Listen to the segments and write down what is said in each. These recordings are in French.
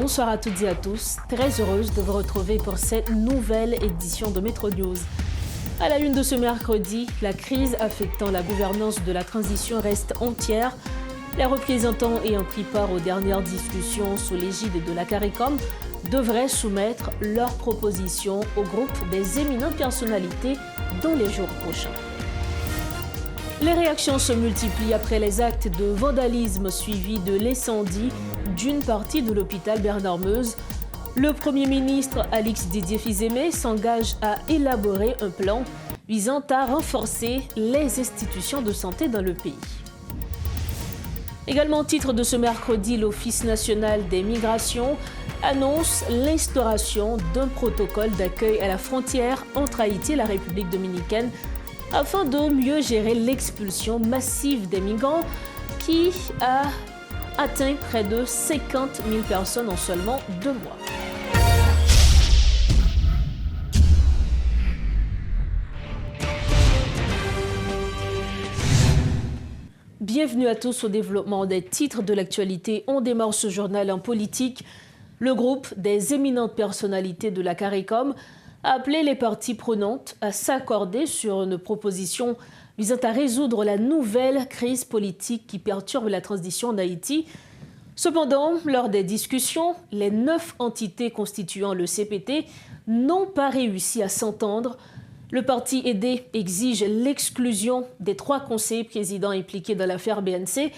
Bonsoir à toutes et à tous. Très heureuse de vous retrouver pour cette nouvelle édition de Métro News. À la une de ce mercredi, la crise affectant la gouvernance de la transition reste entière. Les représentants ayant pris part aux dernières discussions sous l'égide de la CARICOM devraient soumettre leurs propositions au groupe des éminentes personnalités dans les jours prochains. Les réactions se multiplient après les actes de vandalisme suivis de l'incendie d'une partie de l'hôpital Bernard-Meuse. Le Premier ministre Alix Didier Fils-Aimé s'engage à élaborer un plan visant à renforcer les institutions de santé dans le pays. Également, titre de ce mercredi, l'Office national des migrations annonce l'instauration d'un protocole d'accueil à la frontière entre Haïti et la République dominicaine afin de mieux gérer l'expulsion massive des migrants qui a atteint près de 50 000 personnes en seulement 2 mois. Bienvenue à tous au développement des titres de l'actualité. On démarre ce journal en politique. Le groupe des éminentes personnalités de la CARICOM a appelé les parties prenantes à s'accorder sur une proposition visant à résoudre la nouvelle crise politique qui perturbe la transition en Haïti. Cependant, lors des discussions, les 9 entités constituant le CPT n'ont pas réussi à s'entendre. Le parti aidé exige l'exclusion des 3 conseillers présidents impliqués dans l'affaire BNC,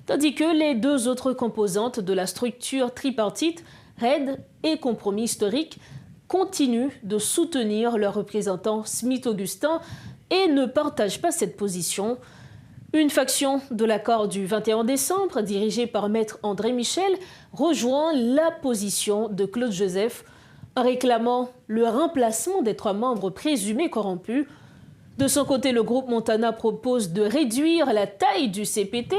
tandis que les 2 autres composantes de la structure tripartite, RAID et Compromis historique, continuent de soutenir leur représentant Smith-Augustin et ne partagent pas cette position. Une faction de l'accord du 21 décembre, dirigée par Maître André Michel, rejoint la position de Claude Joseph, en réclamant le remplacement des 3 membres présumés corrompus. De son côté, le groupe Montana propose de réduire la taille du CPT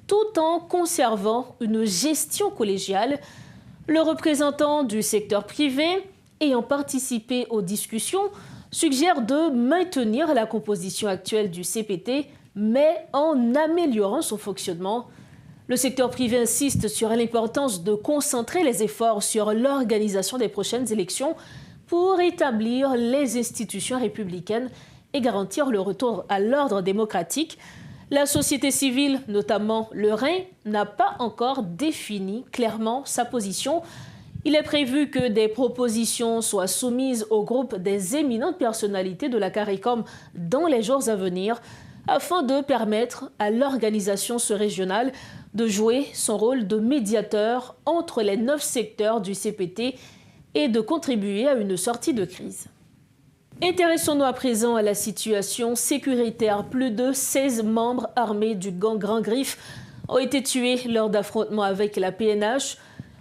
tout en conservant une gestion collégiale. Le représentant du secteur privé, ayant participé aux discussions, suggère de maintenir la composition actuelle du CPT, mais en améliorant son fonctionnement. Le secteur privé insiste sur l'importance de concentrer les efforts sur l'organisation des prochaines élections pour établir les institutions républicaines et garantir le retour à l'ordre démocratique. La société civile, notamment le RAIN, n'a pas encore défini clairement sa position. Il est prévu que des propositions soient soumises au groupe des éminentes personnalités de la CARICOM dans les jours à venir, afin de permettre à l'organisation régionale de jouer son rôle de médiateur entre les 9 secteurs du CPT et de contribuer à une sortie de crise. Intéressons-nous à présent à la situation sécuritaire. Plus de 16 membres armés du gang Grand Griffe ont été tués lors d'affrontements avec la PNH.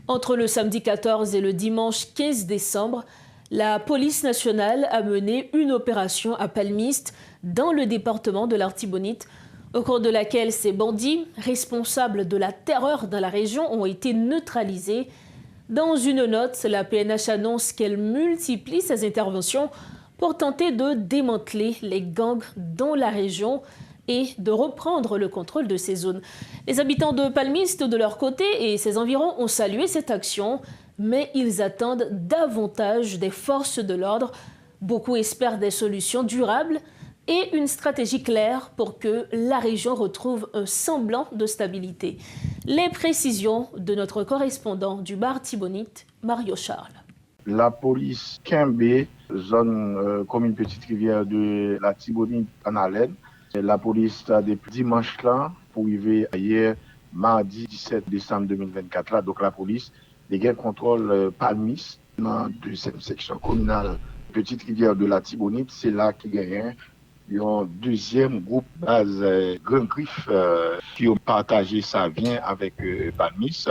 Entre le samedi 14 et le dimanche 15 décembre, la police nationale a mené une opération à Palmiste, dans le département de l'Artibonite, au cours de laquelle ces bandits, responsables de la terreur dans la région, ont été neutralisés. Dans une note, la PNH annonce qu'elle multiplie ses interventions pour tenter de démanteler les gangs dans la région et de reprendre le contrôle de ces zones. Les habitants de Palmiste, de leur côté, et ses environs ont salué cette action, mais ils attendent davantage des forces de l'ordre. Beaucoup espèrent des solutions durables et une stratégie claire pour que la région retrouve un semblant de stabilité. Les précisions de notre correspondant du Bar-Tibonite, Mario Charles. La police Kimbé, zone commune Petite Rivière de la Tibonite en haleine. La police a depuis dimanche là, pour arriver hier, mardi 17 décembre 2024 là. Donc la police, les gars contrôle Palmis dans la 2e section communale Petite Rivière de la Tibonite. C'est là qu'il y a un 2e groupe base Grand Griffe qui ont partagé sa vient avec Palmis.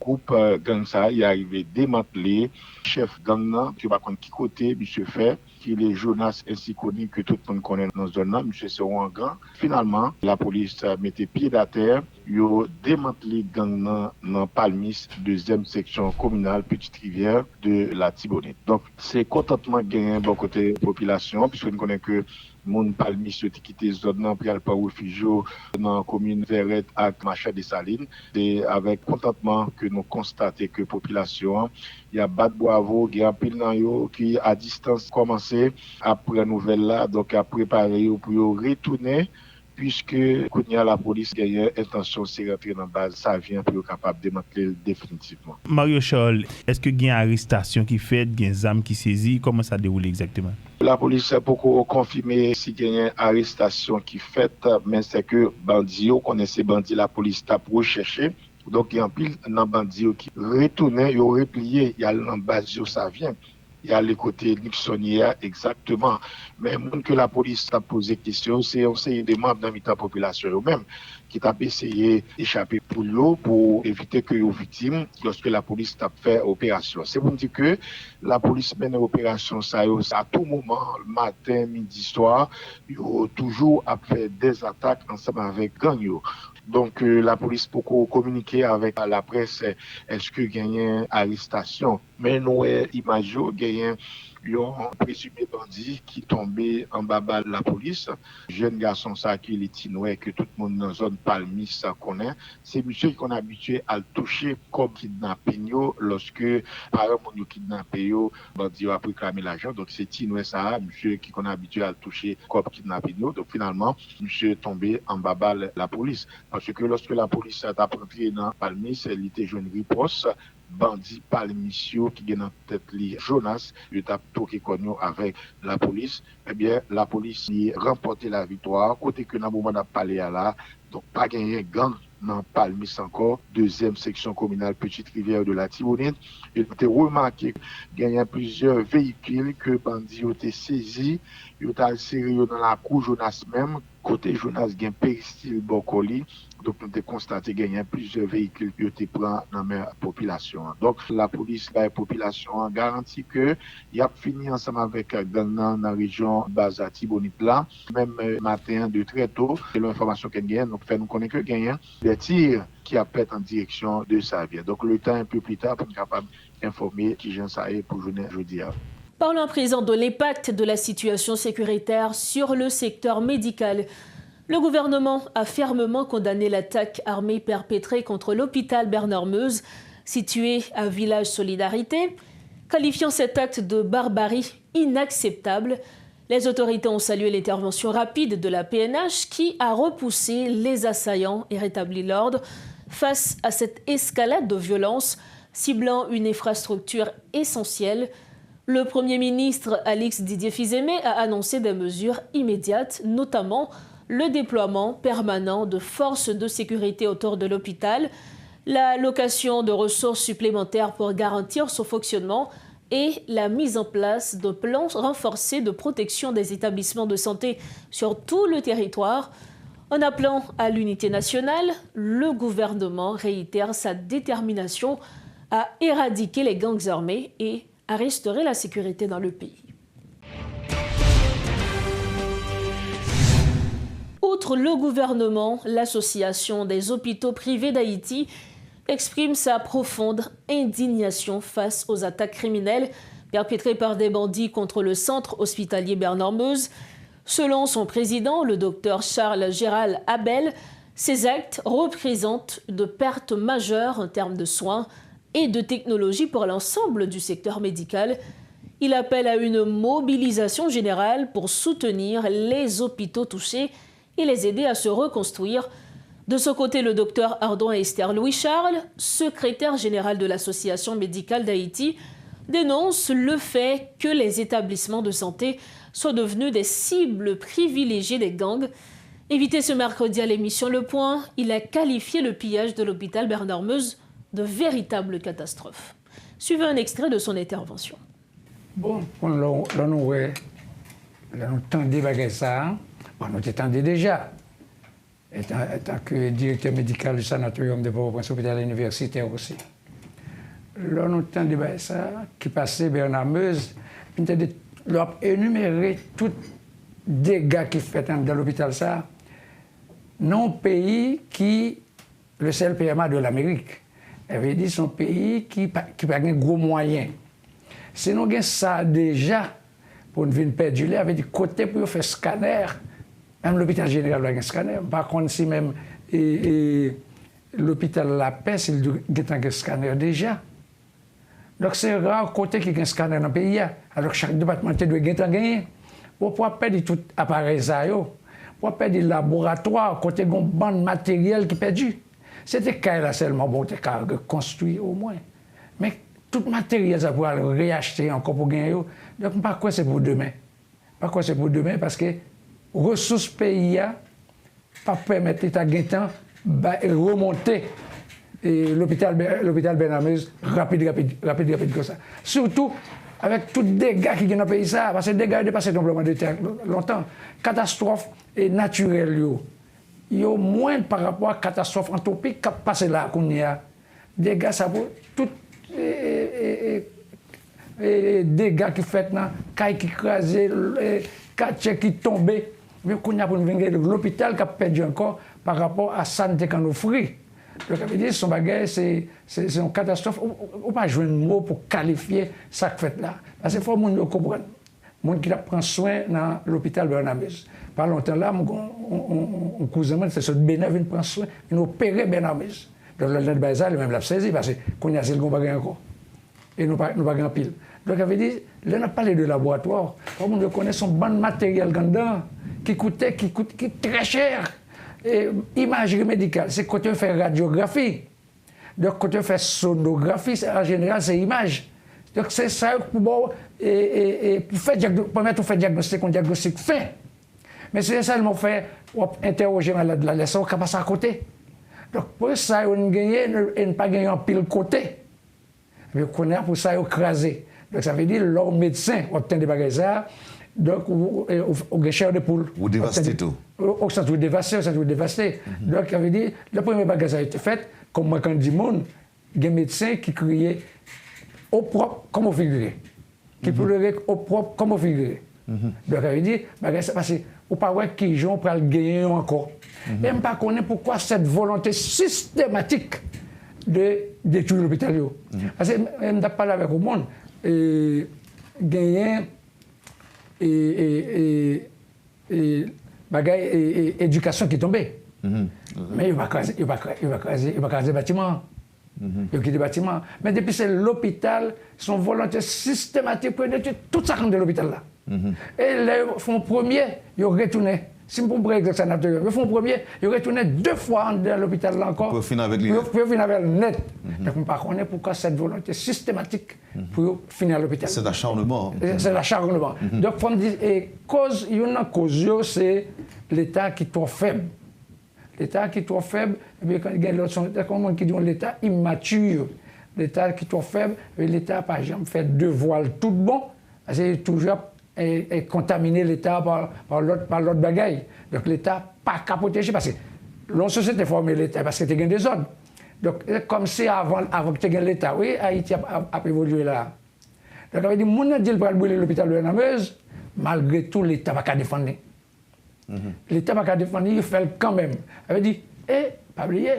Groupe gang ça, il est arrivé démantelé. Chef gang là, tu vas connaître qui côté, monsieur fait, qui est Jonas ainsi connu que tout le monde connaît dans cette zone-là, monsieur Seron Grand. Finalement, la police mettait pied à terre, ils ont démantelé gang dans Palmis, 2e section communale Petite Rivière de la Tibonite. Donc, c'est contentement gagné bon côté population, puisque nous connaissons que moun palmi qui quitté zone nan pral pa refugio dans la commune Verret ak Machat des Salines. C'est avec contentement que nous constatons que la population il y a bat bravo, il y a pile nan yo qui à distance commencé après nouvelle là donc à préparer pour retourner puisque quand il y a la police qui a intention de rentrer dans la base, ça vient pour être capable de démanteler définitivement. Mario Charles, est-ce que il y a une arrestation qui fait, il y a des armes qui saisies, comment ça déroule exactement? La police a beaucoup confirmé s'il y a une arrestation qui fait, mais c'est que bandits, connaissez bandits, la police t'a recherché. Donc il y a un pile dans bandits qui retournent, ils ont replié, il y a dans base ça vient. Il y a le côté Nixonia exactement. Mais même que la police a posé question, c'est des membres de la population eux-mêmes qui ont essayé d'échapper pour éviter que les victimes lorsque la police a fait opération. C'est pour dire que la police mène opération ça à tout moment, matin, midi, soir, ils ont toujours fait des attaques ensemble avec gang. Donc la police peut communiquer avec la presse est-ce que gagne une arrestation mais nous imaginons gagne un présumé bandit qui tombé en bas de la police jeune garçon ça qui est tinoué que tout le monde dans zone Palmis ça connaît c'est monsieur qu'on est habitué à le toucher comme kidnapping lorsque par exemple on kidnappé yo bandit a réclamé l'argent donc c'est tinoué ça monsieur qui qu'on est habitué à le toucher comme kidnapping donc finalement monsieur est tombé en bas de la police parce que lorsque la police a entré dans Palmis il était jeune riposte bandit palmisio qui est dans tête li Jonas il a toqué connu avec la police eh bien la police a remporté la victoire côté que dans moment n'a parlé là donc pas gagné gang dans Palmis encore deuxième section communale Petite Rivière de la Tibonite il était remarqué gagné plusieurs véhicules que bandit ont été saisis ils ont inséré dans la cour Jonas même côté Jonas gain péristyle Bocoli donc nous avons constaté qu'il y a plusieurs véhicules qui ont été pris dans la population. Donc la police, la population garantit que il a fini ensemble avec dans la région Baza Tibonite là, même matin de très tôt, c'est l'information qu'il y a, donc nous connaissons que il y a des tirs qui appellent en direction de Savia. Donc le temps un peu plus tard pour être capable d'informer qui j'en sais pour jeudi. Parlons à présent de l'impact de la situation sécuritaire sur le secteur médical. Le gouvernement a fermement condamné l'attaque armée perpétrée contre l'hôpital Bernard-Meuse, situé à Village Solidarité, qualifiant cet acte de barbarie inacceptable. Les autorités ont salué l'intervention rapide de la PNH qui a repoussé les assaillants et rétabli l'ordre face à cette escalade de violence ciblant une infrastructure essentielle. Le Premier ministre Alix Didier Fils-Aimé a annoncé des mesures immédiates, notamment le déploiement permanent de forces de sécurité autour de l'hôpital, la location de ressources supplémentaires pour garantir son fonctionnement et la mise en place de plans renforcés de protection des établissements de santé sur tout le territoire. En appelant à l'unité nationale, le gouvernement réitère sa détermination à éradiquer les gangs armés et à restaurer la sécurité dans le pays. Outre le gouvernement, l'Association des hôpitaux privés d'Haïti exprime sa profonde indignation face aux attaques criminelles perpétrées par des bandits contre le centre hospitalier Bernard-Meuse. Selon son président, le docteur Charles Gérald Abel, ces actes représentent de pertes majeures en termes de soins et de technologie pour l'ensemble du secteur médical. Il appelle à une mobilisation générale pour soutenir les hôpitaux touchés et les aider à se reconstruire. De son côté, le docteur Ardouin Esther Louis-Charles, secrétaire général de l'Association médicale d'Haïti, dénonce le fait que les établissements de santé soient devenus des cibles privilégiées des gangs. Invité ce mercredi à l'émission Le Point, il a qualifié le pillage de l'hôpital Bernard-Meuse de véritable catastrophe. Suivez un extrait de son intervention. Bon, nous tendons ça. Bon, nous t'étendons déjà. Étant que directeur médical du sanatorium de Port-au-Prince, hôpital universitaire aussi. Là, nous t'entendons ça, qui passait Bernard-Meuse, nous avons énuméré tous les dégâts qui fait dans l'hôpital ça, non pays qui, le seul PMA de l'Amérique, avait dit son pays qui n'a pas de gros moyens. Si nous avons ça déjà, pour une ville perdue, il avait dit côté pour faire scanner. Même l'hôpital général a un scanner. Par contre, si même l'hôpital La Paix, il a un scanner déjà. Donc c'est rare côté qui a un scanner dans le pays. Alors chaque département doit gagner. Pour pas perdre tout appareil ça, pour perdre le laboratoire, côté un bon matériel qui est perdu. C'était là seulement bon, c'était construit au moins. Mais tout matériel, ça pourra le réacheter encore pour gagner. Donc, pas quoi c'est pour demain. Pas quoi c'est pour demain parce que ressources pays pas permettre l'État gagnant remonter l'hôpital Bernard-Meuse rapide comme ça. Surtout avec tous les dégâts qui sont dans le pays, parce que les dégâts dépassent le tremblement de terre longtemps. Catastrophe naturelle, il y a moins par rapport à la catastrophe anthropique qui passe là. Des dégâts, ça vaut tout. Dégâts qui fait dans caille qui crasé, quartier qui tombé. Mais qu'on a pour venir l'hôpital qui a perdu encore par rapport à la santé qu'on offre. Donc, ça veut dire que son bagage, c'est une catastrophe. On ne peut pas jouer un mot pour qualifier ça que fait là. Parce qu'il faut que les gens comprennent. Les gens qui prennent soin dans l'hôpital Bernard-Meuse. Pas longtemps là, mon cousin, c'est ce Bénin qui prend soin, il opère Bernard-Meuse. Donc, le Baïsa, il même l'a saisi parce qu'on a ce qu'on bagage encore. Et nous pas grand pile. Donc, ça veut dire, là, on a parlé de laboratoire. Tout le monde connaît son bon matériel dedans, qui coûte très cher. Et imagerie médicale, c'est quand on fait radiographie. Donc, quand on fait sonographie, en général, c'est image. Donc, c'est ça pour permettre de faire diagnostic, un diagnostic fait. Mais c'est seulement fait pour interroger le malade, la leçon qui passe à côté. Donc, pour ça, on gagne et ne pas gagner en pile côté. Mais on a pour ça, on crasé. Donc, ça veut dire, leur médecin obtient des bagages. Donc, on a chair de poule. Vous dévastez tout. Ça tout dévasté. Donc, ça veut dire, le premier bagage a été fait, comme moi, quand je dis monde, il y a des médecins qui criaient au propre, comme au figuré. Qui pleuraient au propre, comme au figuré. Donc, ça veut dire, bagage, parce que, ou pas voir qui j'en pour le gagner encore. Même pas connaître pourquoi cette volonté systématique de détruire l'hôpital. Parce que, même n'a pas avec le monde, gagner éducation qui est tombée. Mais il va craser le bâtiment. Il quitte le bâtiment. Mais depuis c'est l'hôpital, son volonté systématique pour détruire tout ça de l'hôpital là. Et là, ils font premier, ils retournent. Si je prends l'exemple sanatorium, ils font premier, ils retournent 2 fois dans l'hôpital là encore. Pour finir avec les net. Pour finir avec le net. Donc, on ne connaît pas pourquoi cette volonté systématique pour finir à l'hôpital. C'est l'acharnement. C'est l'acharnement. Donc, il y a une cause, c'est l'État qui est trop faible. L'État qui est trop faible, et bien, quand il y a l'autre qui dit l'État immature. L'État qui est trop faible, l'État, par exemple, fait 2 voiles tout bon, c'est toujours contaminer l'État par l'autre bagaille. Donc l'État n'a pas qu'à protéger parce que la société formée l'État parce que tu as des ordres. Donc comme c'est avant que tu aies l'État, oui, Haïti a évolué là. Donc on a dit, mon dit pour brûler l'hôpital de Bernard-Meuse, malgré tout, l'État n'a pas qu'à défendre. L'État n'a pas qu'à défendre, il fait quand même. Il a dit, pas oublier,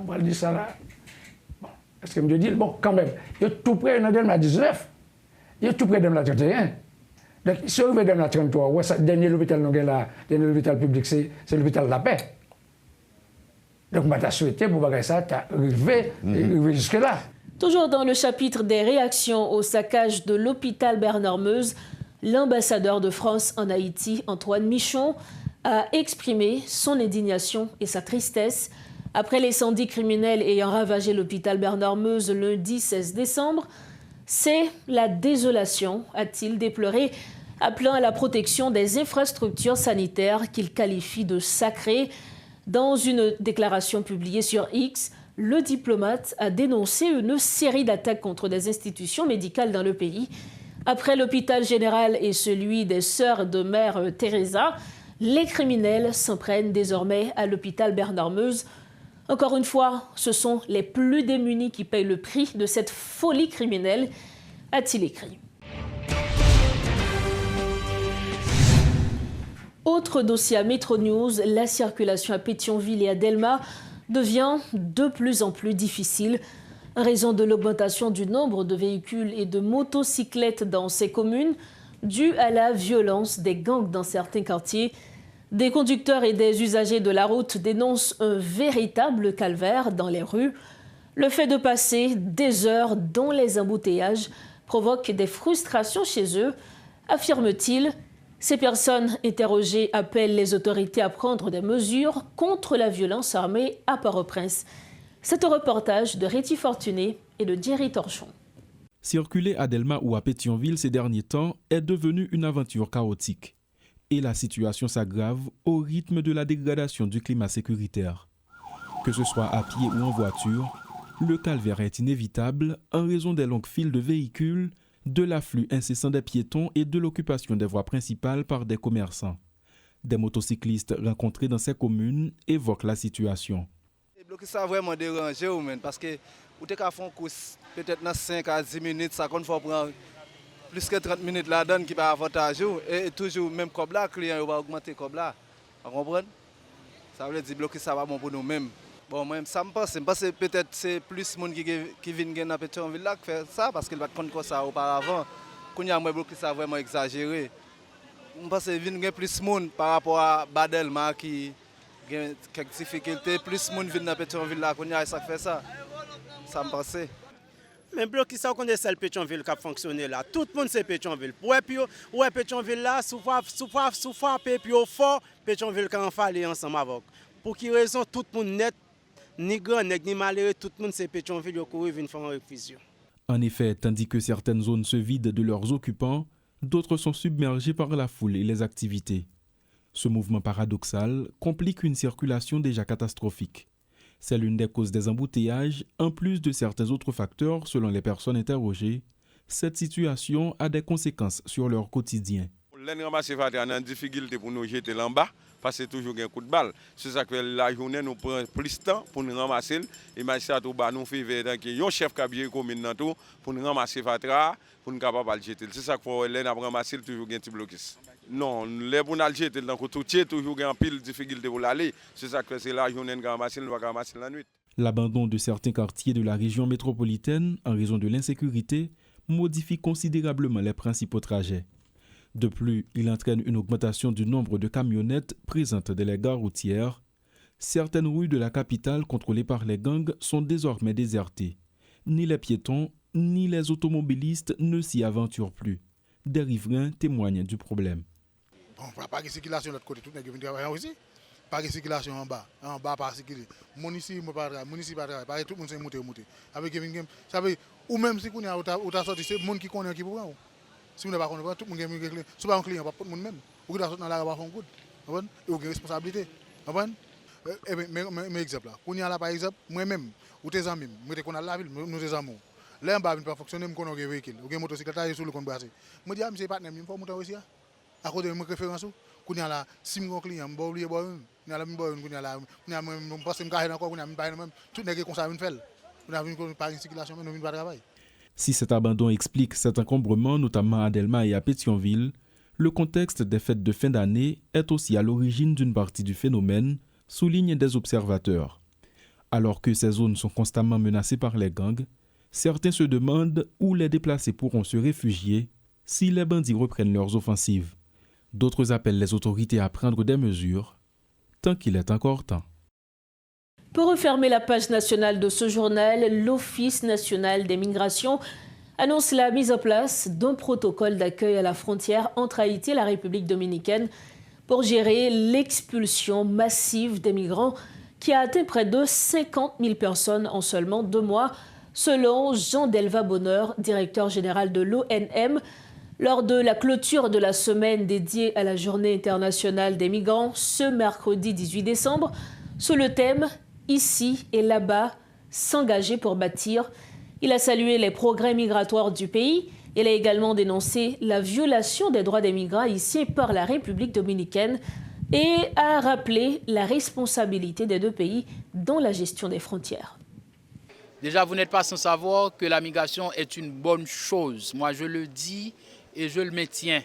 on va dire ça là. Bon, est-ce que je me dis, bon, quand même, il y a tout près de la 19, il y a tout près de la 31. Donc, si on veut dans la 33, le dernier hôpital public, c'est l'hôpital de La Paix. Donc, je t'ai souhaité pour que ça arrive jusque-là. Toujours dans le chapitre des réactions au saccage de l'hôpital Bernard-Meuse, l'ambassadeur de France en Haïti, Antoine Michon, a exprimé son indignation et sa tristesse après l'incendie criminel ayant ravagé l'hôpital Bernard-Meuse lundi 16 décembre. C'est la désolation, a-t-il déploré, appelant à la protection des infrastructures sanitaires qu'il qualifie de sacrées. Dans une déclaration publiée sur X, le diplomate a dénoncé une série d'attaques contre des institutions médicales dans le pays. Après l'hôpital général et celui des sœurs de Mère Teresa, les criminels s'en prennent désormais à l'hôpital Bernard-Meuse. Encore une fois, ce sont les plus démunis qui payent le prix de cette folie criminelle, a-t-il écrit. Autre dossier à Métro News, la circulation à Pétionville et à Delma devient de plus en plus difficile en raison de l'augmentation du nombre de véhicules et de motocyclettes dans ces communes. due à la violence des gangs dans certains quartiers. Des conducteurs et des usagers de la route dénoncent un véritable calvaire dans les rues. Le fait de passer des heures dans les embouteillages provoque des frustrations chez eux, affirme-t-il. Ces personnes interrogées appellent les autorités à prendre des mesures contre la violence armée à Port-au-Prince. C'est un reportage de Réti Fortuné et de Thierry Torchon. Circuler à Delma ou à Pétionville ces derniers temps est devenu une aventure chaotique. Et la situation s'aggrave au rythme de la dégradation du climat sécuritaire. Que ce soit à pied ou en voiture, le calvaire est inévitable en raison des longues files de véhicules, de l'afflux incessant des piétons et de l'occupation des voies principales par des commerçants. Des motocyclistes rencontrés dans ces communes évoquent la situation. Ça a vraiment dérangé parce que vous avez fait une course peut-être dans 5 à 10 minutes, ça compte faut prendre plus que 30 minutes là-dedans qui va avantage et toujours même comme là, le client va augmenter comme là. Vous comprenez? Ça veut dire bloquer ça va bon pour nous-mêmes. Bon, moi, ça me pense peut-être c'est plus de monde qui vient dans Pétionville là qui fait ça parce qu'il va connaître ça auparavant. Quand il y a bloqué ça vraiment exagéré. Je pense qu'il y a plus de monde par rapport à Badelma qui a quelques difficultés. Plus de monde vient dans Pétionville là, quand il y a ça qui fait ça. Ça me pense. Mais bloqué ça, on est seul Pétionville qui a fonctionné là. Tout le monde c'est Pétionville. Ouais, Pétionville là, souffre, puis au fort, Pétionville qui en fallait ensemble avec. Pour qui raison, tout le monde net, ni grand, ni malheureux, tout le monde c'est Pétionville qui couru venir faire une révision. En effet, tandis que certaines zones se vident de leurs occupants, d'autres sont submergées par la foule et les activités. Ce mouvement paradoxal complique une circulation déjà catastrophique. C'est l'une des causes des embouteillages, en plus de certains autres facteurs selon les personnes interrogées. Cette situation a des conséquences sur leur quotidien. Les ramasser fatras en difficulté pour nous jeter là en bas parce que toujours un coup de balle. C'est ça que la journée nous prend plus de temps pour nous ramasser. Et magistrat tout bas nous fait veiller un chef cabinet commune dans tout pour nous ramasser fatras pour nous capable jeter. C'est ça qu'il faut les ramasser toujours un petit blocus. Non, les pour nous jeter dans tout toujours un pile de difficulté pour l'aller. C'est ça que c'est la journée nous ramasser, nous va ramasser la nuit. L'abandon de certains quartiers de la région métropolitaine en raison de l'insécurité modifie considérablement les principaux trajets. De plus, il entraîne une augmentation du nombre de camionnettes présentes dans les gares routières. Certaines rues de la capitale contrôlées par les gangs sont désormais désertées. Ni les piétons, ni les automobilistes ne s'y aventurent plus. Des riverains témoignent du problème. Bon, pas de circulation de l'autre côté, tout le monde travailler aussi. Pas de circulation en bas pas circuler. Mon ici, pas travailler, tout le monde s'est monté. Avec ça veut ou même si on a sorti, c'est le monde qui connaît qui pour prendre. Si on n'a pas connaît, tout le monde est client. Si on pas un client, pas tout le monde même. Ou qui dans la rue font good. Vous et vous avez responsabilité. Mais exemple là, on y a là par exemple, moi-même ou tes amis, moi te connais la ville, nous tes amis. Là en bas, pas fonctionner, me connais un véhicule, ou une motocyclette sur le compte brassé. Moi dis monsieur partenaire, il faut monter aussi. À côté de mes références, qu'on y a là, si mon client, me oublier boire, on a là me boire, qu'on y a là, on a même passer me carrer encore, on a même pas même tout n'est que comme ça une fait. On a une pas une circulation, mais on pas travail. Si cet abandon explique cet encombrement, notamment à Delma et à Pétionville, le contexte des fêtes de fin d'année est aussi à l'origine d'une partie du phénomène, soulignent des observateurs. Alors que ces zones sont constamment menacées par les gangs, certains se demandent où les déplacés pourront se réfugier si les bandits reprennent leurs offensives. D'autres appellent les autorités à prendre des mesures, tant qu'il est encore temps. Pour refermer la page nationale de ce journal, l'Office national des migrations annonce la mise en place d'un protocole d'accueil à la frontière entre Haïti et la République dominicaine pour gérer l'expulsion massive des migrants qui a atteint près de 50 000 personnes en seulement 2 mois, selon Jean-Delva Bonheur, directeur général de l'ONM, lors de la clôture de la semaine dédiée à la Journée internationale des migrants ce mercredi 18 décembre, sous le thème « Ici et là-bas, s'engager pour bâtir ». Il a salué les progrès migratoires du pays. Il a également dénoncé la violation des droits des migrants haïtiens par la République dominicaine et a rappelé la responsabilité des 2 pays dans la gestion des frontières. Déjà, vous n'êtes pas sans savoir que la migration est une bonne chose. Moi, je le dis et je le maintiens,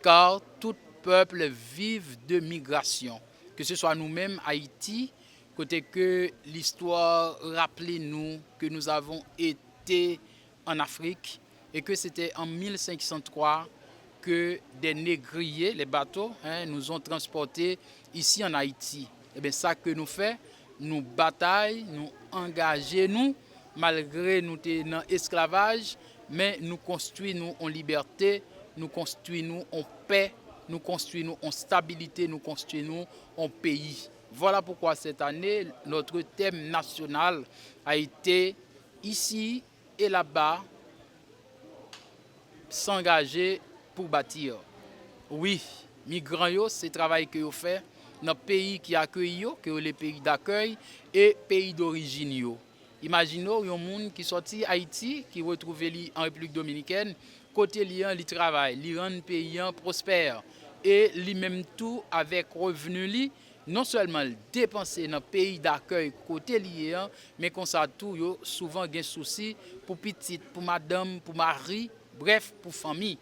car tout peuple vive de migration. Que ce soit nous-mêmes, Haïti, côté que l'histoire rappelez-nous que nous avons été en Afrique et que c'était en 1503 que des négriers, les bateaux, nous ont transportés ici en Haïti. Et bien ça que nous faisons, nous bataillons, nous engageons, nous, malgré nous sommes dans l'esclavage, mais nous construisons en liberté, nous construisons en paix, nous construisons en stabilité, nous construisons en pays. Voilà pourquoi cette année, notre thème national a été ici et là-bas, s'engager pour bâtir. Oui, migrants, c'est le travail que vous faites dans les pays qui accueillent, que les pays d'accueil et pays d'origine. Imaginez un monde qui sorti Haïti, qui retrouve en République dominicaine, côté liant, il travaille, il rend le pays prospère et lui même tout avec revenu non seulement dépenser dans le pays d'accueil côté lié, mais qu'on ça tout souvent des soucis pour petite, pour madame, pour mari, bref, pour famille.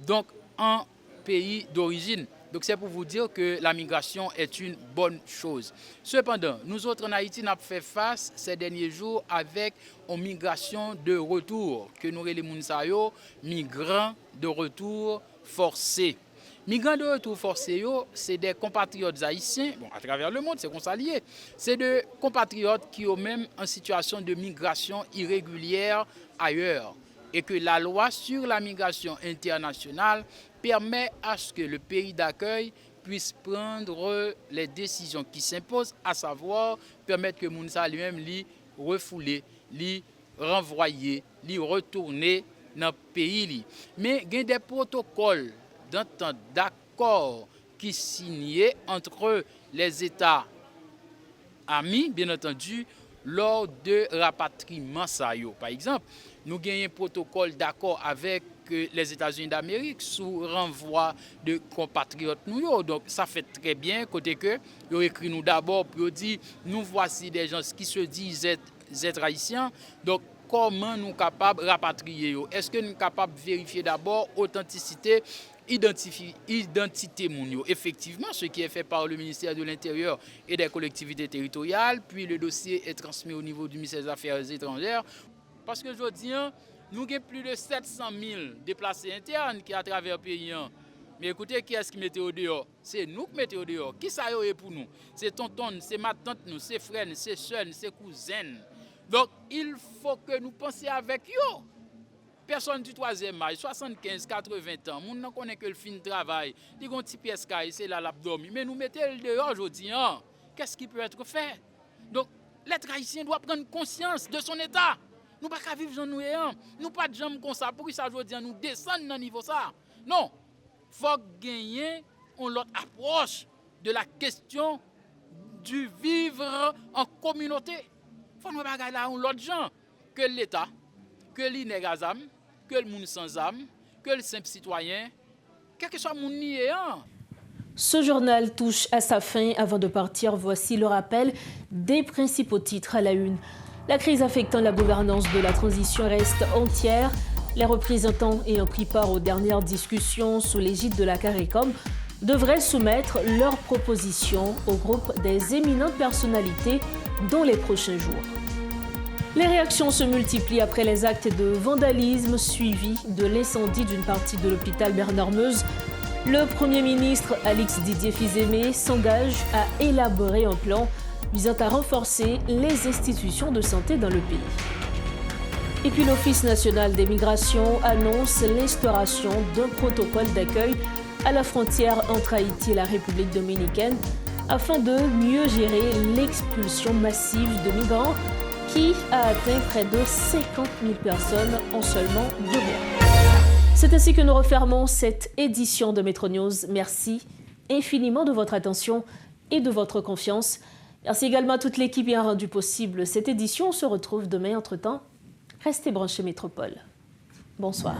Donc en pays d'origine. Donc c'est pour vous dire que la migration est une bonne chose. Cependant, nous autres en Haïti, nous avons fait face ces derniers jours avec une migration de retour, que nous les Mounsayo, migrants de retour forcés. Migrants de retour forcés, c'est des compatriotes haïtiens, bon, à travers le monde, c'est qu'on s'allie. C'est des compatriotes qui sont même en situation de migration irrégulière ailleurs. Et que la loi sur la migration internationale permet à ce que le pays d'accueil puisse prendre les décisions qui s'imposent, à savoir permettre que Mounsa lui-même lui refouler, lui renvoyer, lui retourner dans le pays. Mais il y a des protocoles d'entente, d'accord qui signés entre les États amis, bien entendu, lors de rapatriement. Par exemple, nous avons un protocole d'accord avec les États-Unis d'Amérique sous renvoi de compatriotes nous. Donc ça fait très bien, côté que nous écrit nous d'abord pour dire nous voici des gens qui se disent être haïtiens. Donc comment nous sommes capables de rapatrier? Est-ce que nous sommes capables de vérifier d'abord authenticité, identité moun yo? Effectivement, ce qui est fait par le ministère de l'Intérieur et des collectivités territoriales, puis le dossier est transmis au niveau du ministère des Affaires étrangères. Parce que je dis, nous avons plus de 700 000 déplacés internes qui à travers le pays. Mais écoutez, qui est-ce qui met au dehors? C'est nous qui mettons au dehors. Qui ça est pour nous? C'est tonton, c'est ma tante, c'est frère, c'est soeur, c'est cousin. Donc, il faut que nous pensions avec eux. Personne du troisième âge, 75, 80 ans, nous ne connaissons que le fin de travail. Ils ont un petit pièce c'est là l'abdomen. Mais nous mettons le dehors aujourd'hui. Qu'est-ce qui peut être fait? Donc, l'être haïtien doit prendre conscience de son état. Nous ne pouvons pas vivre dans nous. Nous pas de gens comme ça. Pour ça, aujourd'hui, nous descendons dans niveau ça. Non. Il faut gagner une autre approche de la question du vivre en communauté. Il faut nous regarder là l'autre gens que l'État, que l'inégazam, que le monde sans âme, que le simple citoyen, quel que soit le monde nié. Ce journal touche à sa fin. Avant de partir, voici le rappel des principaux titres à la une. La crise affectant la gouvernance de la transition reste entière. Les représentants ayant pris part aux dernières discussions sous l'égide de la CARICOM devraient soumettre leurs propositions au groupe des éminentes personnalités dans les prochains jours. Les réactions se multiplient après les actes de vandalisme suivis de l'incendie d'une partie de l'hôpital Bernard-Meuse. Le Premier ministre Alix Didier Fils-Aimé s'engage à élaborer un plan visant à renforcer les institutions de santé dans le pays. Et puis l'Office national des migrations annonce l'instauration d'un protocole d'accueil à la frontière entre Haïti et la République dominicaine afin de mieux gérer l'expulsion massive de migrants qui a atteint près de 50 000 personnes en seulement 2 mois. C'est ainsi que nous refermons cette édition de Métro News. Merci infiniment de votre attention et de votre confiance. Merci également à toute l'équipe qui a rendu possible cette édition. On se retrouve demain. Entre-temps, restez branchés Métropole. Bonsoir.